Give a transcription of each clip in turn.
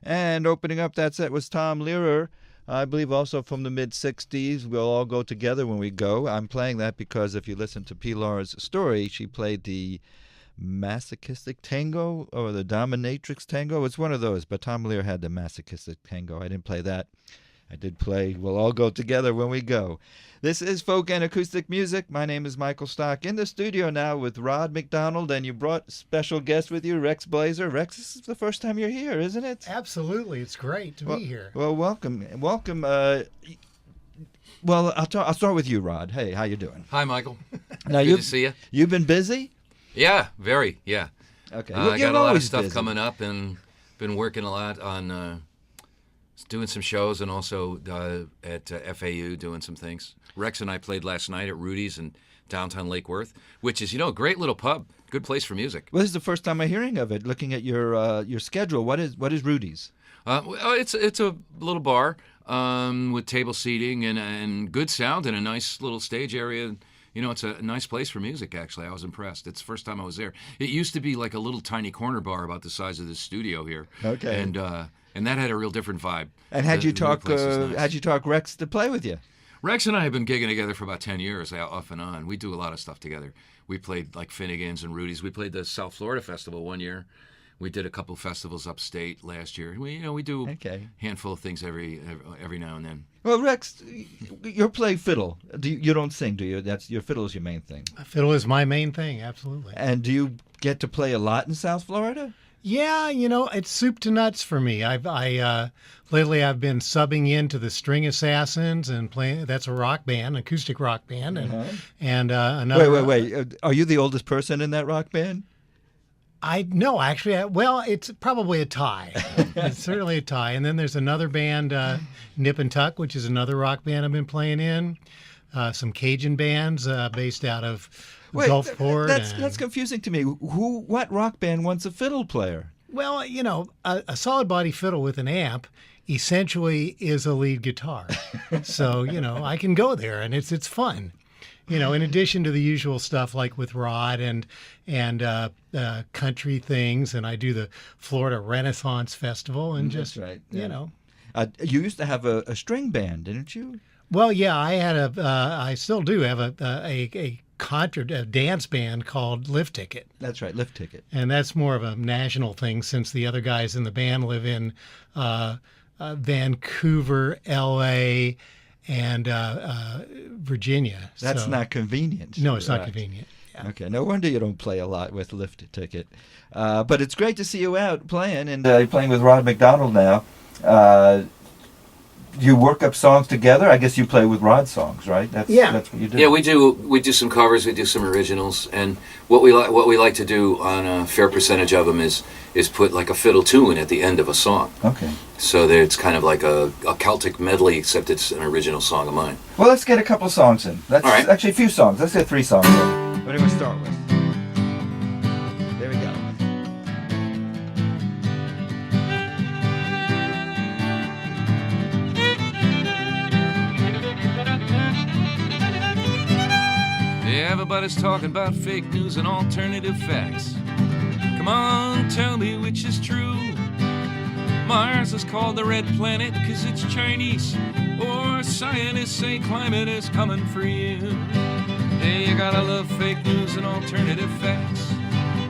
And opening up that set was Tom Lehrer, I believe also from the mid-'60s. We'll all go together when we go. I'm playing that because if you listen to P. Laura's story, she played the masochistic tango or the dominatrix tango. It's one of those, but Tom Lehrer had the masochistic tango. I didn't play that. I did play We'll All Go Together When We Go. This is Folk and Acoustic Music. My name is Michael Stock. In the studio now with Rod MacDonald, and you brought a special guest with you, Rex Blazer. Rex, this is the first time you're here, isn't it? Absolutely. It's great to be here. Well, welcome. Welcome. Well, I'll start with you, Rod. Hey, how you doing? Hi, Michael. Now, Good to see you. You've been busy? Yeah, very, yeah. Okay. I got a lot of stuff coming up and been working a lot on doing some shows and also at FAU doing some things. Rex and I played last night at Rudy's in downtown Lake Worth, which is, a great little pub, good place for music. Well, this is the first time I'm hearing of it, looking at your schedule. What is Rudy's? It's a little bar with table seating and good sound and a nice little stage area. It's a nice place for music, actually. I was impressed. It's the first time I was there. It used to be like a little tiny corner bar about the size of this studio here. Okay. And that had a real different vibe. And how'd you talk Rex to play with you? Rex and I have been gigging together for about 10 years, off and on. We do a lot of stuff together. We played like Finnegan's and Rudy's. We played the South Florida Festival one year. We did a couple festivals upstate last year. We do a handful of things every now and then. Well, Rex, you play fiddle. You don't sing, do you? Your fiddle is your main thing. Fiddle is my main thing, absolutely. And do you get to play a lot in South Florida? Yeah, it's soup to nuts for me. Lately I've been subbing into the String Assassins and playing. That's a rock band, acoustic rock band, and another. Wait. Are you the oldest person in that rock band? No, actually, it's probably a tie. It's certainly a tie. And then there's another band, Nip and Tuck, which is another rock band I've been playing in. Some Cajun bands based out of Gulfport. That's confusing to me. What rock band wants a fiddle player? Well, a solid body fiddle with an amp essentially is a lead guitar. So, I can go there and it's fun. In addition to the usual stuff like with Rod and country things, and I do the Florida Renaissance Festival and That's right. Yeah. You used to have a string band, didn't you? Well, yeah, I still do have a dance band called Lift Ticket. That's right, Lift Ticket. And that's more of a national thing since the other guys in the band live in Vancouver, L.A., and Virginia. That's not convenient. No, it's not convenient. Yeah. Okay, no wonder you don't play a lot with Lift Ticket. But it's great to see you out playing, and you're playing with Rod MacDonald now. You work up songs together. I guess you play with Rod songs, right? That's what you do. Yeah, we do. We do some covers. We do some originals, and what we like to do on a fair percentage of them is put like a fiddle tune at the end of a song. Okay. So that it's kind of like a Celtic medley, except it's an original song of mine. Well, let's get a couple songs in. All right. Actually, a few songs. Let's get 3 songs in. What do we start with? There we go. Everybody's talking about fake news and alternative facts. Come on, tell me which is true. Mars is called the red planet 'cause it's Chinese, or scientists say climate is coming for you. Hey, you gotta love fake news and alternative facts.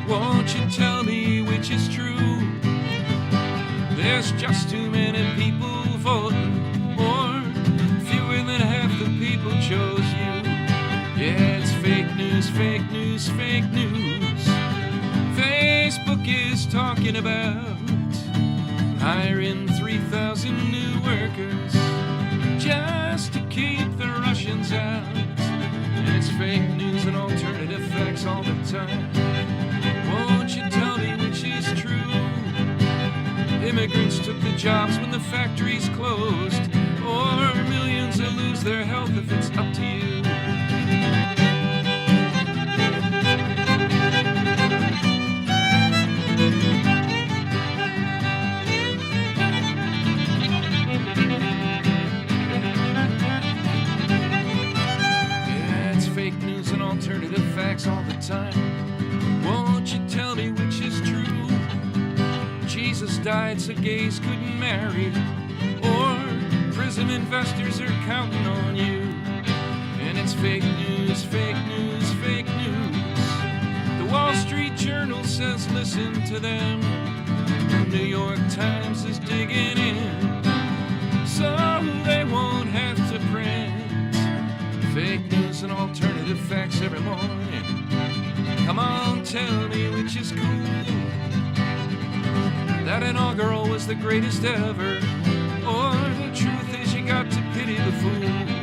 Won't you tell me which is true? There's just too many people voting, or fewer than half the people chose you. Yeah, it's fake news, fake news, fake news. Facebook is talking about hiring 3,000 new workers just to keep the Russians out. And it's fake news and alternative facts all the time. Won't you tell me which is true? Immigrants took the jobs when the factories closed, or millions will lose their health if it's up to you. Alternative facts all the time. Won't you tell me which is true? Jesus died so gays couldn't marry, or prison investors are counting on you. And it's fake news, fake news, fake news. The Wall Street Journal says listen to them. The New York Times is digging in, so they won't have to print fake news and alternative facts every morning. Come on, tell me which is cool, that inaugural was the greatest ever, or the truth is you got to pity the fool.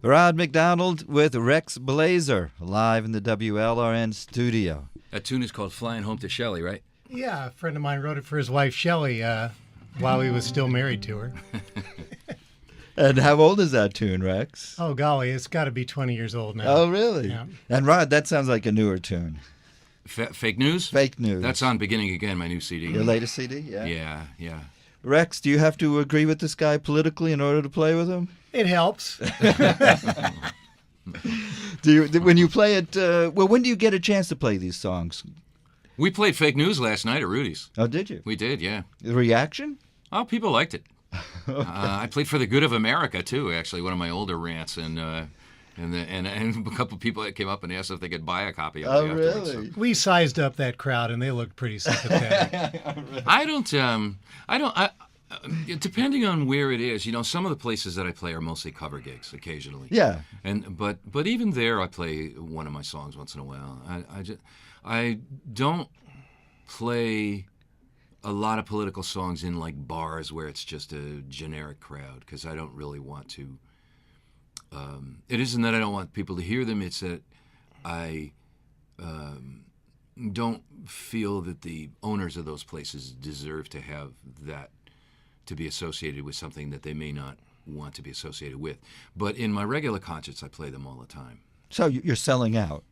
Rod MacDonald with Rex Blazer live in the WLRN studio. That tune is called Flying Home to Shelly, right? Yeah, a friend of mine wrote it for his wife, Shelly, while he was still married to her. And how old is that tune, Rex? Oh, golly, it's got to be 20 years old now. Oh, really? Yeah. And Rod, that sounds like a newer tune. Fake news? Fake news. That's on Beginning Again, my new CD. Your latest CD? Yeah. Rex, do you have to agree with this guy politically in order to play with him? It helps. When you play it, when do you get a chance to play these songs? We played Fake News last night at Rudy's. Oh, did you? We did, yeah. The reaction? Oh, people liked it. Okay. I played For the Good of America, too, actually, one of my older rants, and a couple of people that came up and asked if they could buy a copy of it afterwards. Really? We sized up that crowd, and they looked pretty sympathetic. Depending on where it is, some of the places that I play are mostly cover gigs occasionally. Yeah. But even there, I play one of my songs once in a while. I don't play a lot of political songs in like bars where it's just a generic crowd, because I don't really want to. It isn't that I don't want people to hear them; it's that I don't feel that the owners of those places deserve to have that to be associated with something that they may not want to be associated with. But in my regular concerts, I play them all the time. So you're selling out?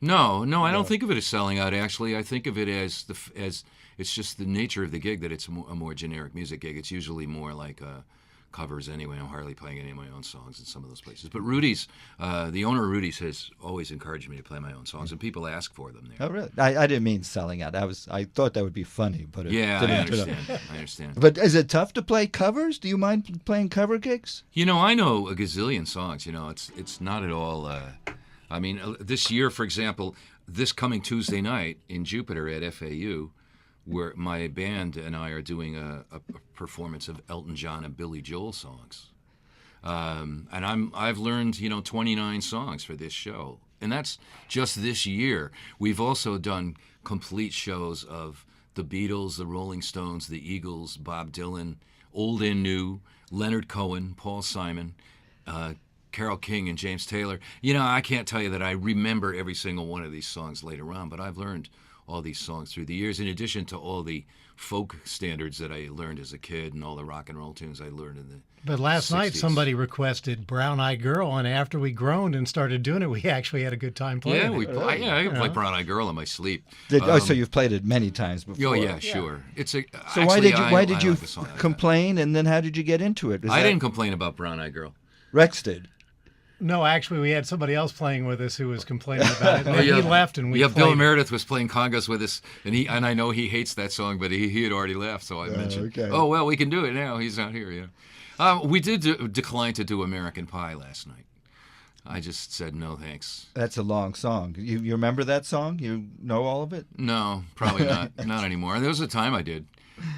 No, I don't think of it as selling out. Actually, I think of it as it's just the nature of the gig that it's a more generic music gig. It's usually more like covers anyway. I'm hardly playing any of my own songs in some of those places. But Rudy's, the owner of Rudy's, has always encouraged me to play my own songs, and people ask for them there. Oh, really? I didn't mean selling out. I thought that would be funny, but yeah, I understand. But is it tough to play covers? Do you mind playing cover gigs? I know a gazillion songs. It's not at all. This year, for example, this coming Tuesday night in Jupiter at FAU, where my band and I are doing a performance of Elton John and Billy Joel songs, and I've learned 29 songs for this show, and that's just this year. We've also done complete shows of the Beatles, the Rolling Stones, the Eagles, Bob Dylan, old and new, Leonard Cohen, Paul Simon, Carole King, and James Taylor. I can't tell you that I remember every single one of these songs later on, but I've learned all these songs through the years, in addition to all the folk standards that I learned as a kid and all the rock and roll tunes I learned in the But last 60s. night somebody requested Brown Eyed Girl, and after we groaned and started doing it, we actually had a good time playing Yeah, it. I can play Brown Eyed Girl in my sleep. So you've played it many times before. Oh yeah, sure. It's a. So actually, why did I you like the song like that. complain, and then how did you get into it? I didn't complain about Brown Eyed Girl. Rex did. No, actually, we had somebody else playing with us who was complaining about it. And then he left, and we Bill played it. Meredith was playing congas with us, and I know he hates that song, but he had already left, so I mentioned. Okay. Oh well, we can do it now. He's not here. Yeah. We did decline to do American Pie last night. I just said no thanks. That's a long song. You remember that song? You know all of it? No, probably not. Not anymore. There was a time I did.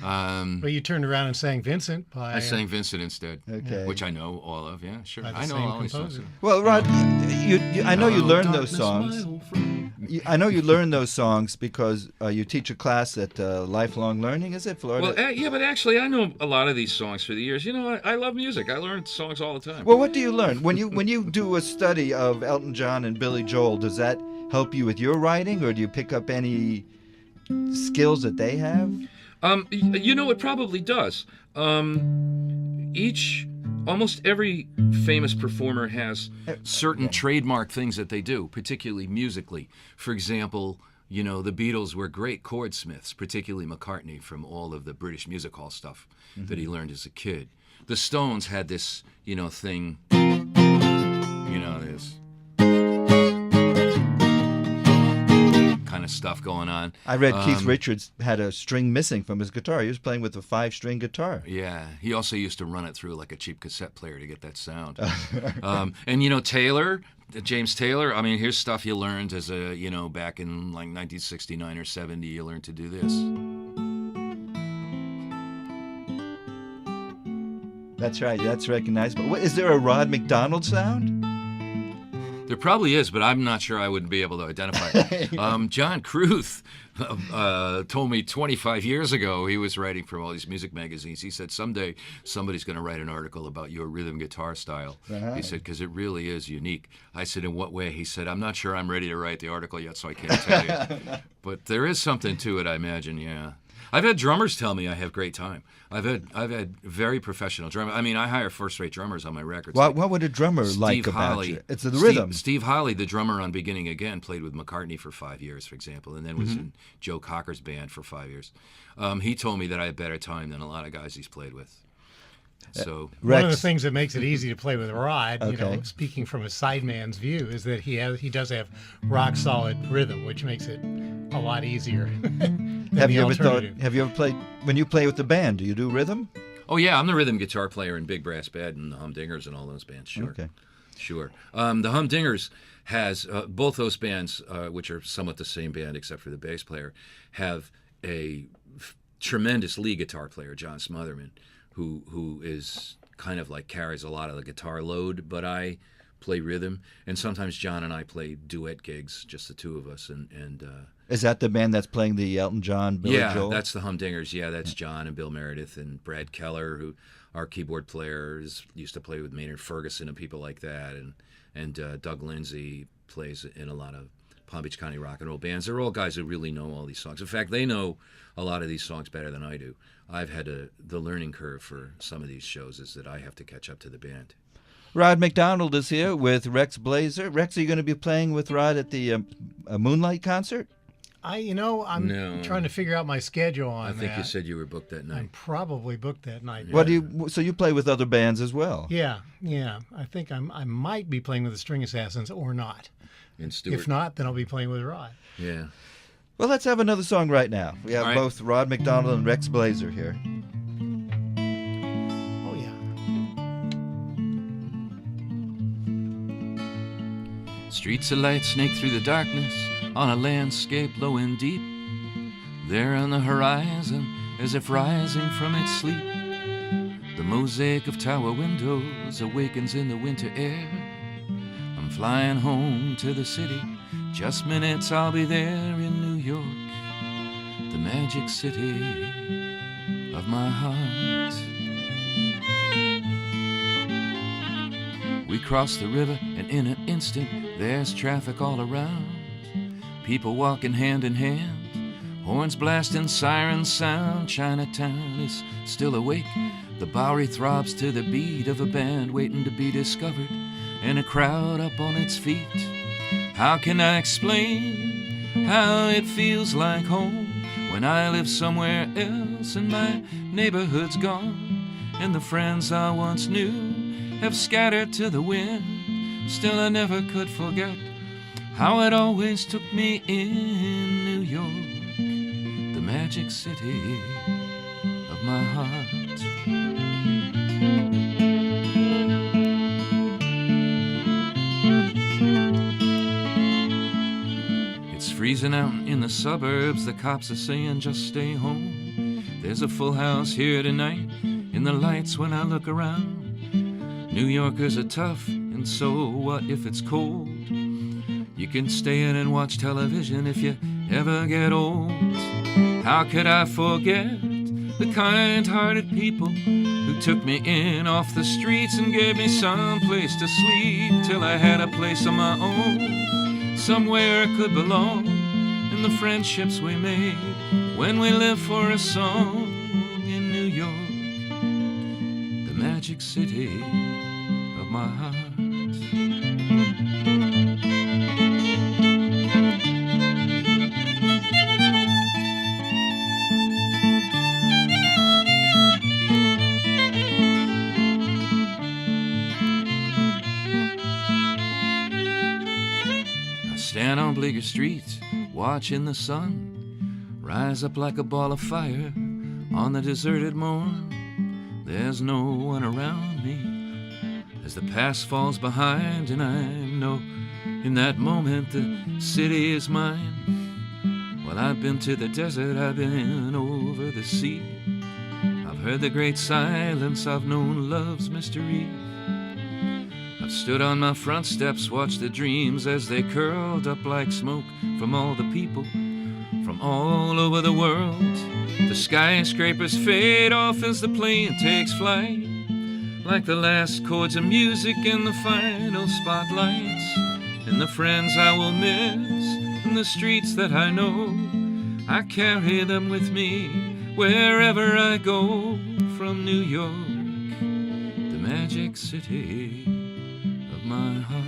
But you turned around and sang Vincent by... I sang Vincent instead, Okay. which I know all of. Yeah, sure. By the I know same all these songs. composer. Well, Rod, I know you learned those Darkness, songs. my old friend. I know you learned those songs because you teach a class at Lifelong Learning, is it, Florida? Well, yeah, but actually, I know a lot of these songs through the years. You know, I love music. I learn songs all the time. Well, what do you learn when you do a study of Elton John and Billy Joel? Does that help you with your writing, or do you pick up any skills that they have? You know, it probably does. Almost every famous performer has certain trademark things that they do, particularly musically. For example, you know, the Beatles were great chordsmiths, particularly McCartney, from all of the British music hall stuff that he learned as a kid. The Stones had this, you know, thing, you know, this kind of stuff going on. I read Keith Richards had a string missing from his guitar. He was playing with a 5-string guitar. Yeah, he also used to run it through like a cheap cassette player to get that sound. And you know, James Taylor, I mean, here's stuff you learned as a, you know, back in like 1969 or 70, you learned to do this. That's right, that's recognizable. Is there a Rod MacDonald sound? There probably is, but I'm not sure I would be able to identify it. John Cruth told me 25 years ago, he was writing for all these music magazines. He said, someday somebody's going to write an article about your rhythm guitar style. He said, because it really is unique. I said, in what way? He said, I'm not sure I'm ready to write the article yet, so I can't tell you. But there is something to it, I imagine, yeah. I've had drummers tell me I have great time. I've had very professional drummers. I mean, I hire first-rate drummers on my records. What would a drummer like about you? It's the rhythm. Steve Holley, the drummer on Beginning Again, played with McCartney for 5 years, for example, and then was in Joe Cocker's band for 5 years. He told me that I had better time than a lot of guys he's played with. So one of the things that makes it easy to play with Rod, you know, Okay. speaking from a sideman's view, is that he does have rock solid rhythm, which makes it a lot easier. Have you ever played, when you play with the band, do you do rhythm? oh yeah, I'm the rhythm guitar player in Big Brass Band and the Humdingers and all those bands. Sure, Okay. sure. The Humdingers has both those bands, which are somewhat the same band except for the bass player, have a tremendous lead guitar player, John Smotherman, who is kind of like carries a lot of the guitar load, but I play rhythm, and sometimes John and I play duet gigs, just the two of us, and Is that the band that's playing the Elton John, Billy Joel? yeah, that's the Humdingers. Yeah, that's John and Bill Meredith and Brad Keller, who our keyboard players used to play with Maynard Ferguson and people like that, and Doug Lindsay plays in a lot of Palm Beach County rock and roll bands. They're all guys who really know all these songs. In fact, they know a lot of these songs better than I do. I've had the learning curve for some of these shows is that I have to catch up to the band. Rod MacDonald is here with Rex Blazer. Rex, are you going to be playing with Rod at the Moonlight concert? I'm No. trying to figure out my schedule on I think that. you said you were booked that I'm night. probably booked that night. What do you? So you play with other bands as well? Yeah. I think I might be playing with the String Assassins or not. In Stewart. If not, then I'll be playing with Rod. Yeah. Well, let's have another song right now. We have All right. both Rod MacDonald and Rex Blazer here. Oh, yeah. Streets of light snake through the darkness on a landscape low and deep. There on the horizon, as if rising from its sleep, the mosaic of tower windows awakens in the winter air. I'm flying home to the city, just minutes I'll be there in New York, the magic city of my heart. We cross the river, and in an instant there's traffic all around, people walking hand in hand, Horns blasting, sirens sound, Chinatown is still awake. The Bowery throbs to the beat of a band waiting to be discovered, and a crowd up on its feet. How can I explain how it feels like home when I live somewhere else and my neighborhood's gone, and the friends I once knew have scattered to the wind? Still I never could forget how it always took me in New York, the magic city of my heart. It's freezing out in the suburbs, the cops are saying just stay home. There's a full house here tonight in the lights when I look around. New Yorkers are tough, and so what if it's cold? You can stay in and watch television if you ever get old. How could I forget the kind-hearted people who took me in off the streets and gave me some place to sleep till I had a place of my own, somewhere I could belong, and the friendships we made when we lived for a song in New York, the magic city of my heart. Stand on Bleecker Street, watching the sun rise up like a ball of fire on the deserted morn. There's no one around me as the past falls behind, and I know in that moment the city is mine. Well, I've been to the desert, I've been over the sea, I've heard the great silence, I've known love's mystery. I've stood on my front steps, watched the dreams as they curled up like smoke from all the people from all over the world. The skyscrapers fade off as the plane takes flight, like the last chords of music in the final spotlights. And the friends I will miss, and the streets that I know, I carry them with me wherever I go. From New York, the magic city of my heart.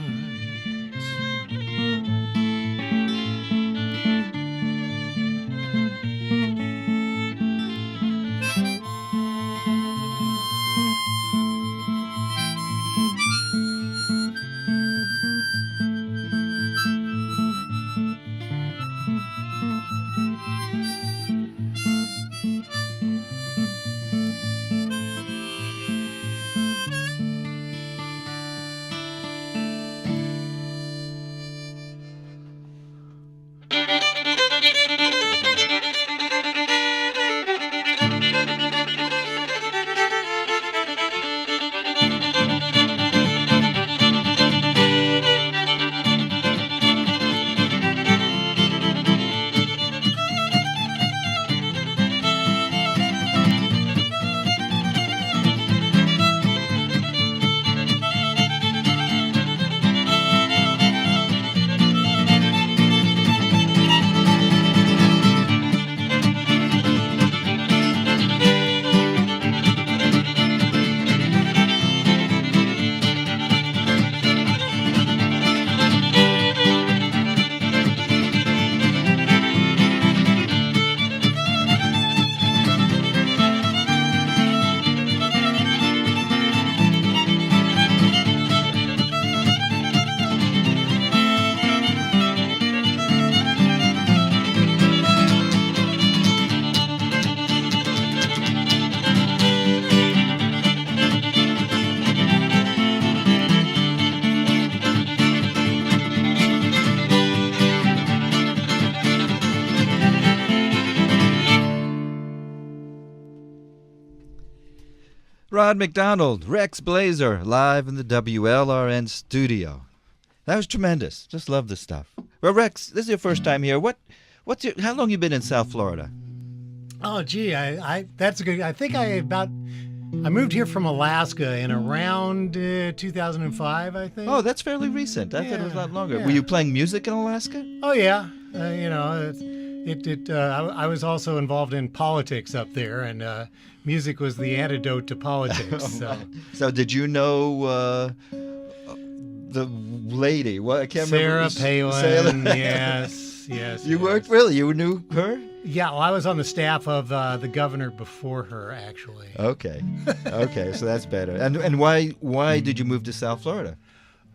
Rod MacDonald, Rex Blazer, live in the WLRN studio. That was tremendous. Just love this stuff. Well, Rex, this is your first time here. How long you been in South Florida? Oh, gee, that's a good. I think I moved here from Alaska in around 2005, I think. Oh, that's fairly recent. I thought it was a lot longer. Yeah. Were you playing music in Alaska? Oh yeah, I was also involved in politics up there, and music was the antidote to politics. So did you know the lady? What I can't Sarah remember. Palin. Yes. You worked really? You knew her? Yeah, well, I was on the staff of the governor before her, actually. Okay, so that's better. And why did you move to South Florida?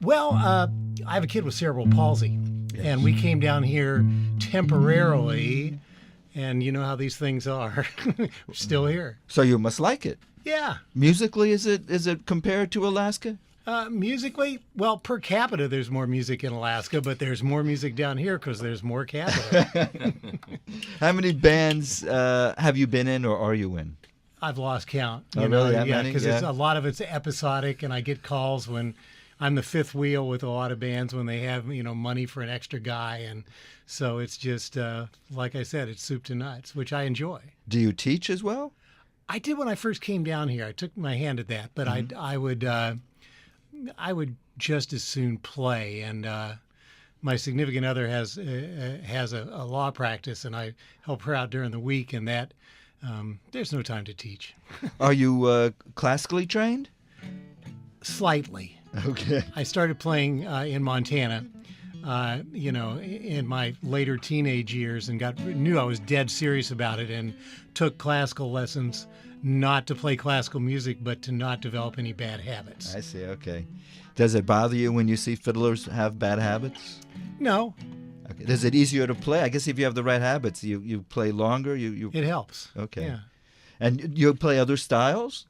Well, I have a kid with cerebral palsy, and we came down here temporarily, and you know how these things are. We're still here. So you must like it. Yeah. Musically, is it compared to Alaska? Musically, well, per capita, there's more music in Alaska, but there's more music down here because there's more capita. How many bands have you been in, or are you in? I've lost count. Really? Yeah, because a lot of it's episodic, and I get calls when I'm the fifth wheel with a lot of bands when they have money for an extra guy, and so it's just like I said, it's soup to nuts, which I enjoy. Do you teach as well? I did when I first came down here. I took my hand at that, but I would just as soon play, and my significant other has a law practice, and I help her out during the week, and that there's no time to teach. Are you classically trained? Slightly. Okay. I started playing in Montana, in my later teenage years, and knew I was dead serious about it, and took classical lessons, not to play classical music, but to not develop any bad habits. I see. Okay. Does it bother you when you see fiddlers have bad habits? No. Okay. Is it easier to play? I guess if you have the right habits, you play longer. You. It helps. Okay. Yeah. And you play other styles?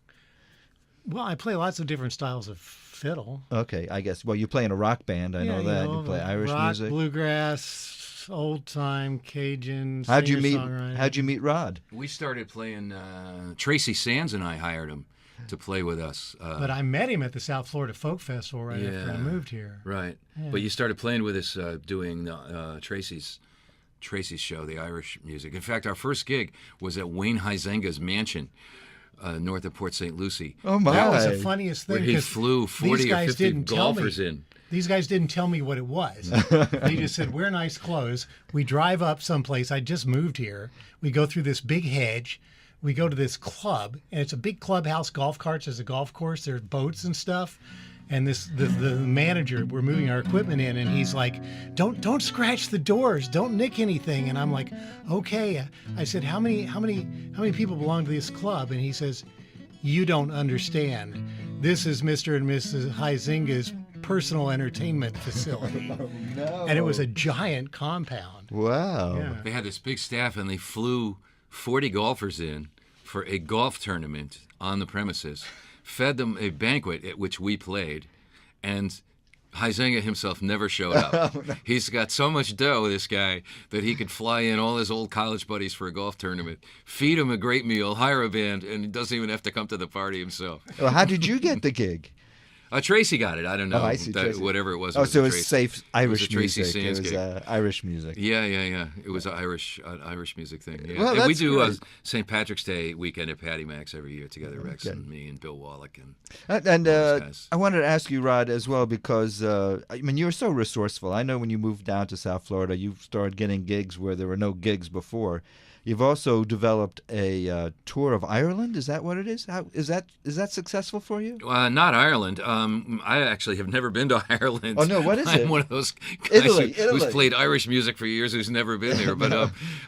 Well, I play lots of different styles of fiddle. Okay, I guess. Well, you play in a rock band. I know that. You play Irish rock, music. Bluegrass, old time, Cajun. How'd you meet Rod? We started playing. Tracy Sands and I hired him to play with us. But I met him at the South Florida Folk Festival after I moved here. Right. Yeah. But you started playing with us doing Tracy's show, the Irish music. In fact, our first gig was at Wayne Huizenga's mansion. North of Port St. Lucie. Oh, my. That was the funniest thing. Where he flew 40 or 50 golfers in. These guys didn't tell me what it was. They just said, wear nice clothes. We drive up someplace. I just moved here. We go through this big hedge. We go to this club, and it's a big clubhouse, golf carts. There's a golf course. There's boats and stuff. And the manager, we're moving our equipment in, and he's like, don't scratch the doors, don't nick anything. And I'm like, okay. I said, how many people belong to this club? And he says, you don't understand. This is Mr. and Mrs. Huizenga's personal entertainment facility. Oh, no. And it was a giant compound. Wow. Yeah. They had this big staff, and they flew 40 golfers in for a golf tournament on the premises. Fed them a banquet at which we played, and Huizenga himself never showed up. No. He's got so much dough, this guy, that he could fly in all his old college buddies for a golf tournament, feed him a great meal, hire a band, and he doesn't even have to come to the party himself. Well, how did you get the gig? Tracy got it. I don't know. I see. Whatever it was. Oh, so it was Tracy. safe Irish Tracy music. Sands It was gig. Irish music. Yeah. It was an Irish music thing. Yeah. Well, and we that's do great. St. Patrick's Day weekend at Patty Mac's every year together, Rex and me and Bill Wallach and And all those guys. I wanted to ask you, Rod, as well, because you're so resourceful. I know when you moved down to South Florida, you started getting gigs where there were no gigs before. You've also developed a tour of Ireland. Is that what it is? How is that successful for you? Not Ireland. I actually have never been to Ireland. Oh no, what is it? I'm one of those guys Italy. who's played Irish music for years who's never been there.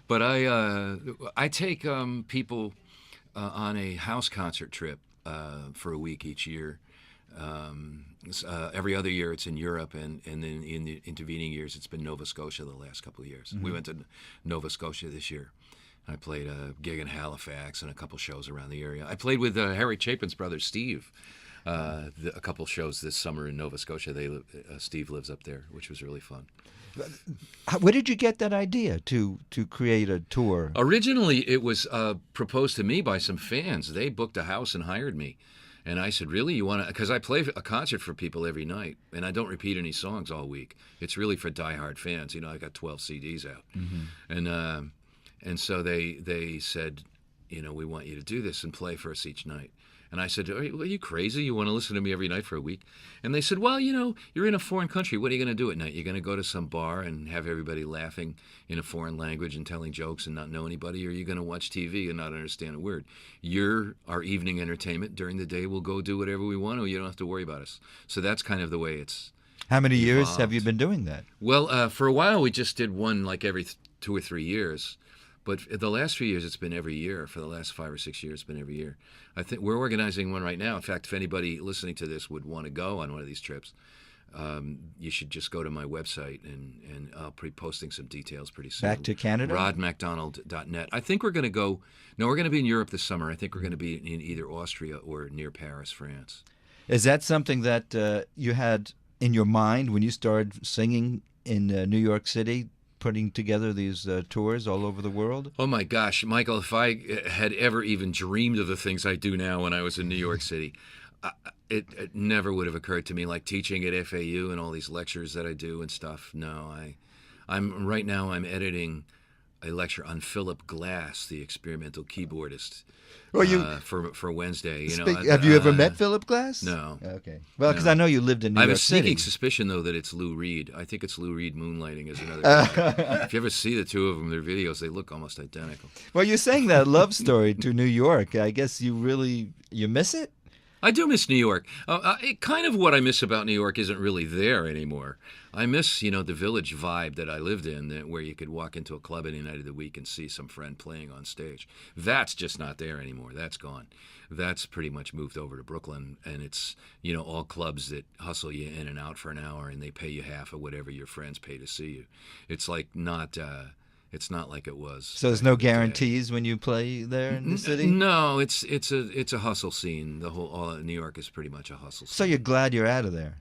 But I take people on a house concert trip for a week each year. Every other year it's in Europe, and then in the intervening years it's been Nova Scotia the last couple of years. Mm-hmm. We went to Nova Scotia this year. I played a gig in Halifax and a couple shows around the area. I played with Harry Chapin's brother Steve a couple shows this summer in Nova Scotia. Steve lives up there, which was really fun. Where did you get that idea to create a tour? Originally, it was proposed to me by some fans. They booked a house and hired me. And I said, really, you want to? Because I play a concert for people every night, and I don't repeat any songs all week. It's really for diehard fans. I got 12 CDs out. Mm-hmm. And so they said, we want you to do this and play for us each night. And I said, are you crazy? You want to listen to me every night for a week? And they said, well, you're in a foreign country. What are you going to do at night? You're going to go to some bar and have everybody laughing in a foreign language and telling jokes and not know anybody? Or are you going to watch TV and not understand a word? You're our evening entertainment. During the day, we'll go do whatever we want, or you don't have to worry about us. So that's kind of the way it's How many years evolved. have you been doing that? Well, for a while, we just did one like every 2 or 3 years. But the last few years, it's been every year. For the last 5 or 6 years, it's been every year. I think we're organizing one right now. In fact, if anybody listening to this would want to go on one of these trips, you should just go to my website, and I'll be posting some details pretty soon. Back to Canada? rodmacdonald.net. I think we're going to go. No, we're going to be in Europe this summer. I think we're going to be in either Austria or near Paris, France. Is that something that you had in your mind when you started singing in New York City, putting together these tours all over the world? Oh my gosh, Michael, if I had ever even dreamed of the things I do now when I was in New York City, it never would have occurred to me, like teaching at FAU and all these lectures that I do and stuff. No, I'm editing a lecture on Philip Glass, the experimental keyboardist. Well, for Wednesday, have you ever met Philip Glass? No. Okay. Well, because I know you lived in New I have York a sneaking City. suspicion, though, that it's Lou Reed. I think it's Lou Reed moonlighting as another guy. If you ever see the two of them, their videos, they look almost identical. Well, you're saying that love story to New York. I guess you miss it? I do miss New York. Kind of what I miss about New York isn't really there anymore. I miss, the village vibe that I lived in, where you could walk into a club any night of the week and see some friend playing on stage. That's just not there anymore. That's gone. That's pretty much moved over to Brooklyn, and it's, all clubs that hustle you in and out for an hour, and they pay you half of whatever your friends pay to see you. It's like not... It's not like it was. So there's no guarantees when you play there in the city? No, it's a hustle scene. All New York is pretty much a hustle scene. So you're glad you're out of there?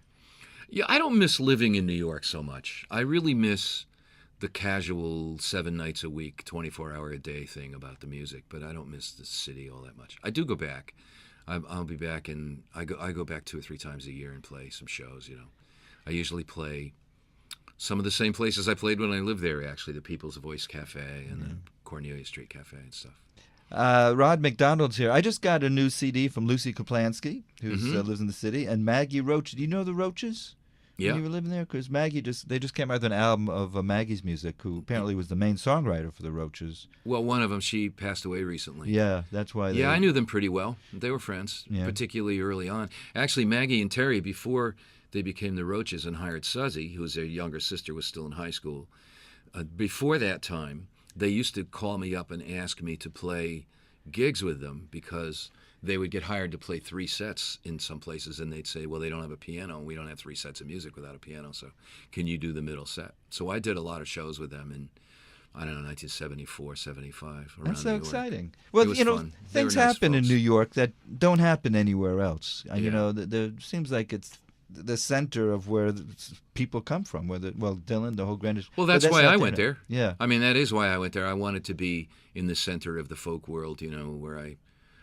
Yeah, I don't miss living in New York so much. I really miss the casual 7 nights a week, 24-hour-a-day thing about the music, but I don't miss the city all that much. I do go back. I'll be back, and I go back 2 or 3 times a year and play some shows. I usually play some of the same places I played when I lived there, actually, the People's Voice Cafe and the Cornelia Street Cafe and stuff. Rod MacDonald's here. I just got a new CD from Lucy Kaplansky, who lives in the city, and Maggie Roach. Do you know the Roaches? Yeah. When you were living there? Because Maggie they just came out with an album of Maggie's music, who apparently was the main songwriter for the Roaches. Well, one of them, she passed away recently. Yeah, that's why. Yeah, I knew them pretty well. They were friends, particularly early on. Actually, Maggie and Terry, before they became the Roaches and hired Suzy, who was their younger sister, was still in high school. Before that time, they used to call me up and ask me to play gigs with them because they would get hired to play 3 sets in some places, and they'd say, well, they don't have a piano, and we don't have 3 sets of music without a piano, so can you do the middle set? So I did a lot of shows with them in, 1974, 75. That's so exciting. Well, fun. Things Nice happen in folks. New York that don't happen anywhere else. There seems like it's the center of where people come from. Dylan, the whole Greenwich. Well, that's why I went there. Yeah. I mean, that is why I went there. I wanted to be in the center of the folk world, where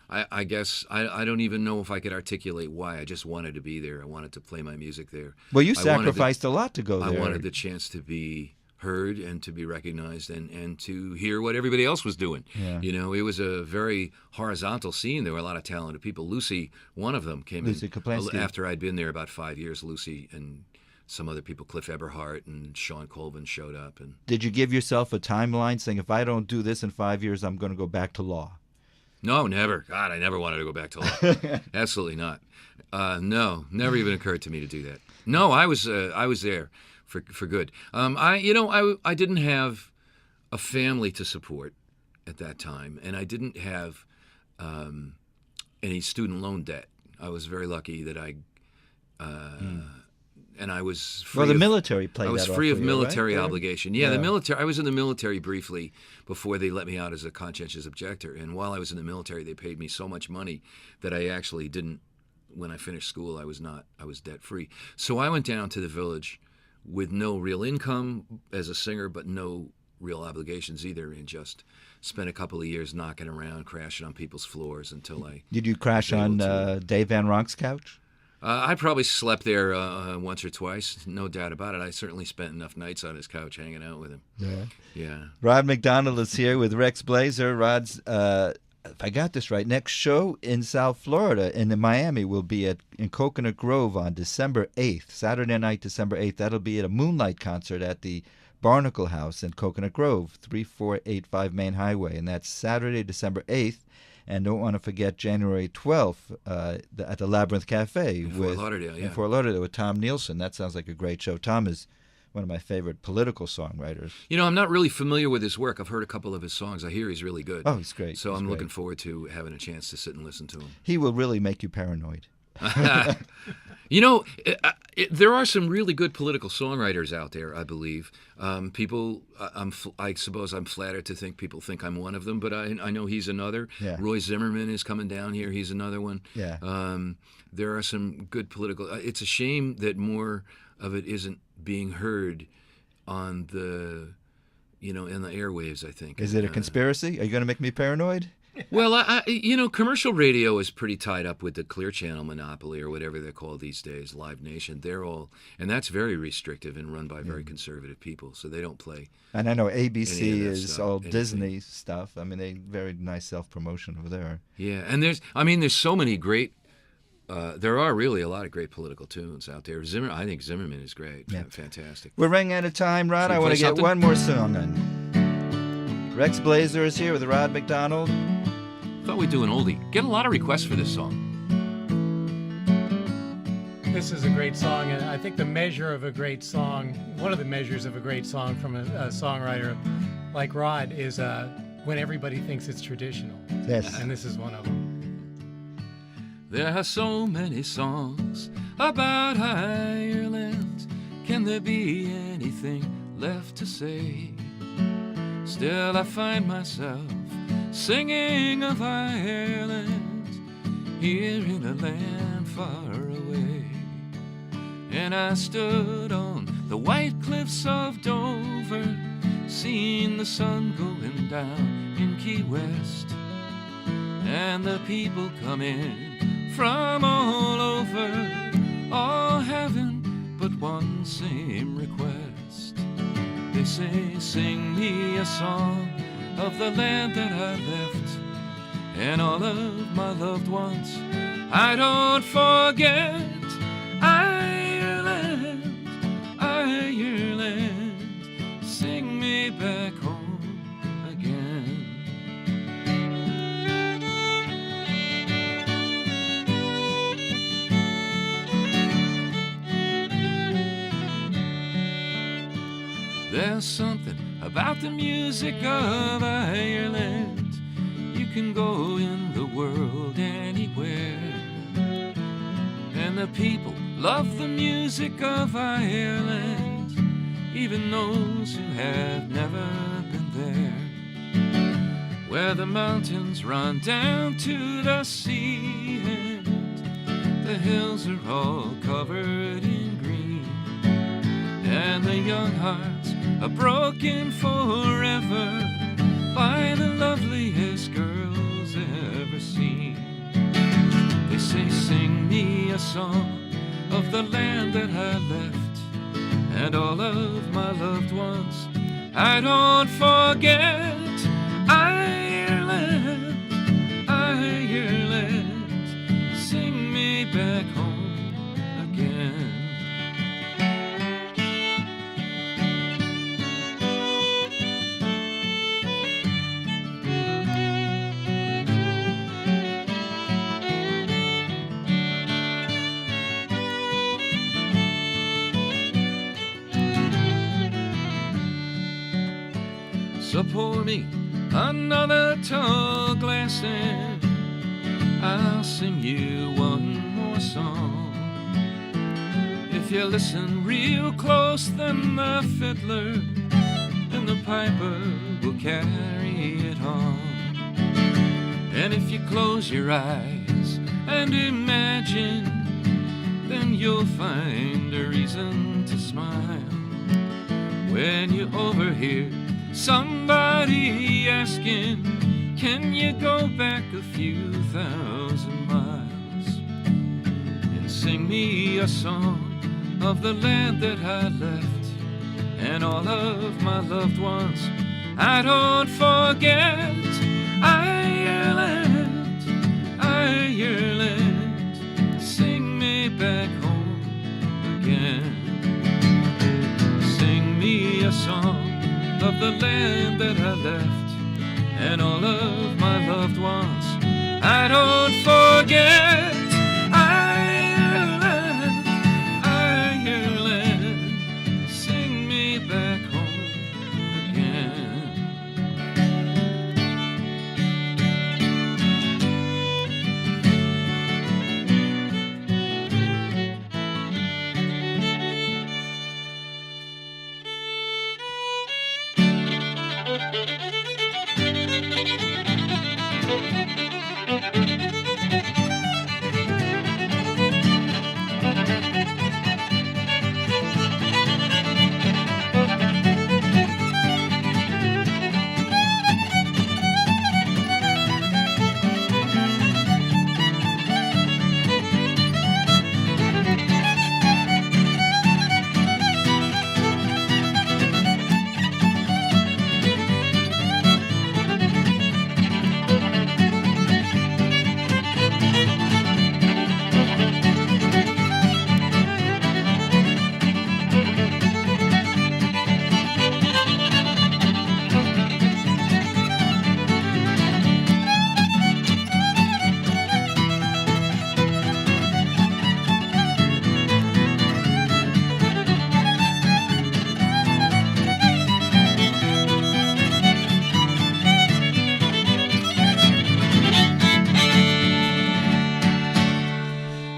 I guess I don't even know if I could articulate why. I just wanted to be there. I wanted to play my music there. Well, you sacrificed a lot to go there. I wanted the chance to be heard and to be recognized and to hear what everybody else was doing. Yeah. It was a very horizontal scene. There were a lot of talented people. Lucy, one of them, came Lucy in Kaplansky. after I'd been there about 5 years. Lucy and some other people, Cliff Eberhardt and Sean Colvin, showed up. And did you give yourself a timeline saying, if I don't do this in 5 years, I'm going to go back to law? No, never. God, I never wanted to go back to law. Absolutely not. No, never even occurred to me to do that. No, I was there for good. I didn't have a family to support at that time, and I didn't have any student loan debt. I was very lucky that and I was free. Well, the military played that. I was off free of for you, military right? obligation. Yeah, the military. I was in the military briefly before they let me out as a conscientious objector. And while I was in the military, they paid me so much money that I actually didn't. When I finished school, I was debt free. So I went down to the village with no real income as a singer, but no real obligations either, and just spent a couple of years knocking around, crashing on people's floors until I. Did you crash on Dave Van Ronk's couch? I probably slept there once or twice, no doubt about it. I certainly spent enough nights on his couch hanging out with him. Yeah. Yeah. Rod MacDonald is here with Rex Blazer. Rod's if I got this right, next show in South Florida, in Miami, will be in Coconut Grove on December 8th, Saturday night, December 8th. That'll be at a Moonlight concert at the Barnacle House in Coconut Grove, 3485 Main Highway, and that's Saturday, December 8th. And don't want to forget January 12th at the Labyrinth Cafe in Fort Lauderdale, in Fort Lauderdale with Tom Nielson. That sounds like a great show. Tom is one of my favorite political songwriters. You know, I'm not really familiar with his work. I've heard a couple of his songs. I hear he's really good. Oh, he's great. So he's I'm great. looking forward to having a chance to sit and listen to him. He will really make you paranoid. You know, there are some really good political songwriters out there, I believe. I suppose I'm flattered to think people think I'm one of them, but I know he's another. Yeah. Roy Zimmerman is coming down here. He's another one. Yeah. There are some good political. It's a shame that more of it isn't being heard on the, in the airwaves, I think. Is it a conspiracy? Are you going to make me paranoid? Well, commercial radio is pretty tied up with the Clear Channel monopoly or whatever they're called these days, Live Nation. And that's very restrictive and run by very conservative people, so they don't play. And I know ABC is stuff, all anything. Disney stuff. I mean, they very nice self-promotion over there. Yeah, and there's so many great. There are really a lot of great political tunes out there. I think Zimmerman is great. Yeah. Fantastic. We're running out of time, Rod. I want to get one more song on. Rex Blazer is here with Rod MacDonald. Thought we'd do an oldie. Get a lot of requests for this song. This is a great song, and I think the measure of a great song, one of the measures of a great song from a songwriter like Rod is when everybody thinks it's traditional. Yes. And this is one of them. There are so many songs about Ireland. Can there be anything left to say? Still I find myself singing of Ireland here in a land far away. And I stood on the white cliffs of Dover, seeing the sun going down in Key West, and the people come in from all over, all having but one same request. They say, sing me a song of the land that I left, and all of my loved ones I don't forget. Ireland, Ireland, sing me back home again. There's something about the music of Ireland. You can go in the world anywhere, and the people love the music of Ireland, even those who have never been there, where the mountains run down to the sea and the hills are all covered in green, and the young hearts are broken forever by the loveliest girls ever seen. They say, sing me a song of the land that I left, and all of my loved ones I don't forget. Ireland, Ireland, sing me back home again. So pour me another tall glass and I'll sing you one more song. If you listen real close, then the fiddler and the piper will carry it on. And if you close your eyes and imagine, then you'll find a reason to smile when you overhear somebody asking, can you go back a few thousand miles and sing me a song of the land that I left, and all of my loved ones I don't forget. I Ireland, sing me back home again. Sing me a song of the land that I left and all of my loved ones I don't forget. Ireland, Ireland, sing me back home again.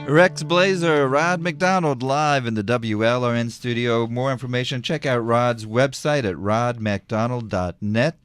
Rex Blazer, Rod MacDonald live in the WLRN studio. More information, check out Rod's website at rodmacdonald.net.